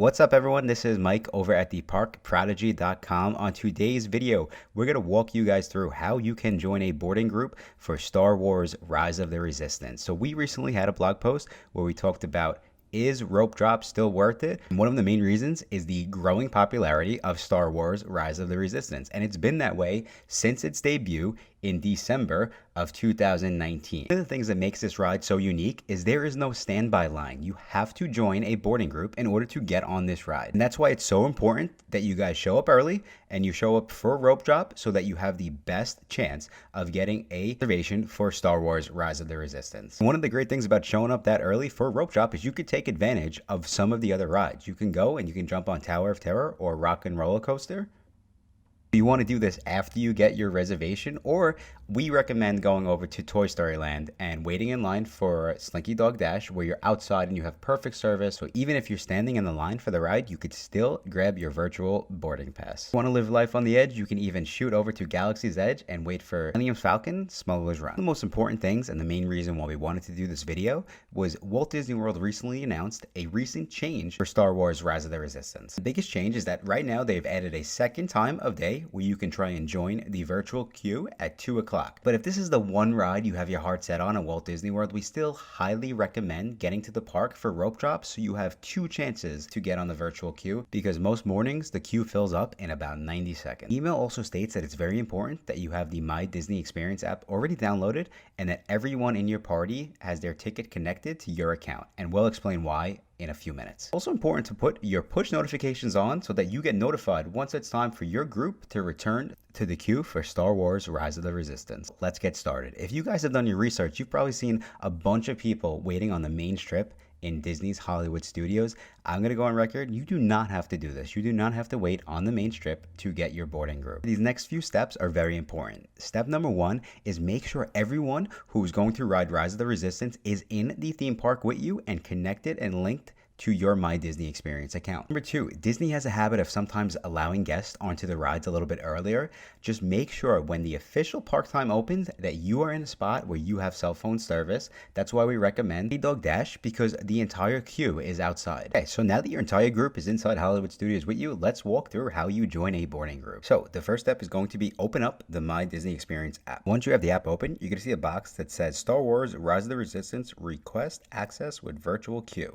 What's up everyone, this is Mike over at theparkprodigy.com. On today's video, we're going to walk you guys through how you can join a boarding group for Star Wars Rise of the Resistance. So we recently had a blog post where we talked about, is rope drop still worth it? And one of the main reasons is the growing popularity of Star Wars Rise of the Resistance. And it's been that way since its debut in December of 2019. One of the things that makes this ride so unique is there is no standby line. You have to join a boarding group in order to get on this ride. And that's why it's so important that you guys show up early and you show up for rope drop so that you have the best chance of getting a reservation for Star Wars Rise of the Resistance. One of the great things about showing up that early for rope drop is you could take advantage of some of the other rides. You can go and you can jump on Tower of Terror or Rock and Roller Coaster. You want to do this after you get your reservation, or we recommend going over to Toy Story Land and waiting in line for Slinky Dog Dash, where you're outside and you have perfect service. So even if you're standing in the line for the ride, you could still grab your virtual boarding pass. Want to live life on the edge? You can even shoot over to Galaxy's Edge and wait for Millennium Falcon Smuggler's Run. The most important things and the main reason why we wanted to do this video was Walt Disney World recently announced a recent change for Star Wars Rise of the Resistance. The biggest change is that right now they've added a second time of day where you can try and join the virtual queue at 2 o'clock. But if this is the one ride you have your heart set on at Walt Disney World, we still highly recommend getting to the park for rope drop so you have two chances to get on the virtual queue, because most mornings the queue fills up in about 90 seconds. Email also states that it's very important that you have the My Disney Experience app already downloaded and that everyone in your party has their ticket connected to your account, and we'll explain why in a few minutes. Also important to put your push notifications on so that you get notified once it's time for your group to return to the queue for Star Wars Rise of the Resistance. Let's get started. If you guys have done your research, you've probably seen a bunch of people waiting on the main strip in Disney's Hollywood Studios. I'm going to go on record, you do not have to do this. You do not have to wait on the main strip to get your boarding group. These next few steps are very important. Step number one is make sure everyone who's going to ride Rise of the Resistance is in the theme park with you and connected and linked to your My Disney Experience account. Number two, Disney has a habit of sometimes allowing guests onto the rides a little bit earlier. Just make sure when the official park time opens that you are in a spot where you have cell phone service. That's why we recommend Dog Dash, because the entire queue is outside. Okay, so now that your entire group is inside Hollywood Studios with you, let's walk through how you join a boarding group. So the first step is going to be open up the My Disney Experience app. Once you have the app open, you're gonna see a box that says Star Wars Rise of the Resistance Request Access with Virtual Queue.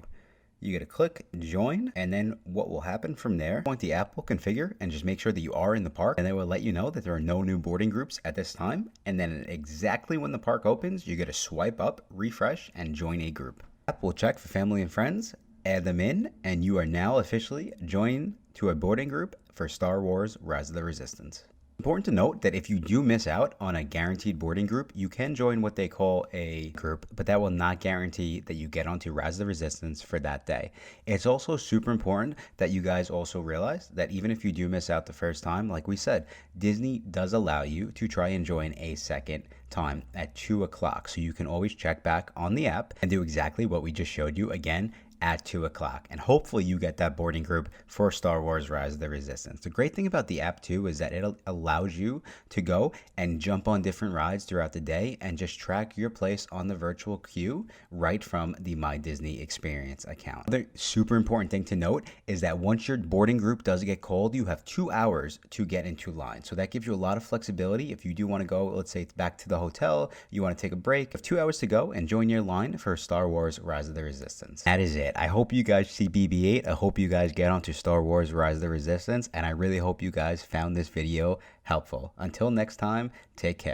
You get to click join, and then what will happen from there, the app will configure and just make sure that you are in the park, and they will let you know that there are no new boarding groups at this time. And then exactly when the park opens, you get to swipe up, refresh, and join a group. The app will check for family and friends, add them in, and you are now officially joined to a boarding group for Star Wars Rise of the Resistance. Important to note that if you do miss out on a guaranteed boarding group, you can join what they call a group, but that will not guarantee that you get onto Rise of the Resistance for that day. It's also super important that you guys also realize that even if you do miss out the first time, like we said, Disney does allow you to try and join a second time at 2 o'clock. So you can always check back on the app and do exactly what we just showed you again at 2 o'clock, and hopefully you get that boarding group for Star Wars Rise of the Resistance. The great thing about the app too is that it allows you to go and jump on different rides throughout the day and just track your place on the virtual queue right from the My Disney Experience account. Another super important thing to note is that once your boarding group does get called, you have 2 hours to get into line. So that gives you a lot of flexibility. If you do want to go, let's say back to the hotel, you want to take a break, you have 2 hours to go and join your line for Star Wars Rise of the Resistance. That is it. I hope you guys see BB-8. I hope you guys get onto Star Wars Rise of the Resistance, and I really hope you guys found this video helpful. Until next time, take care.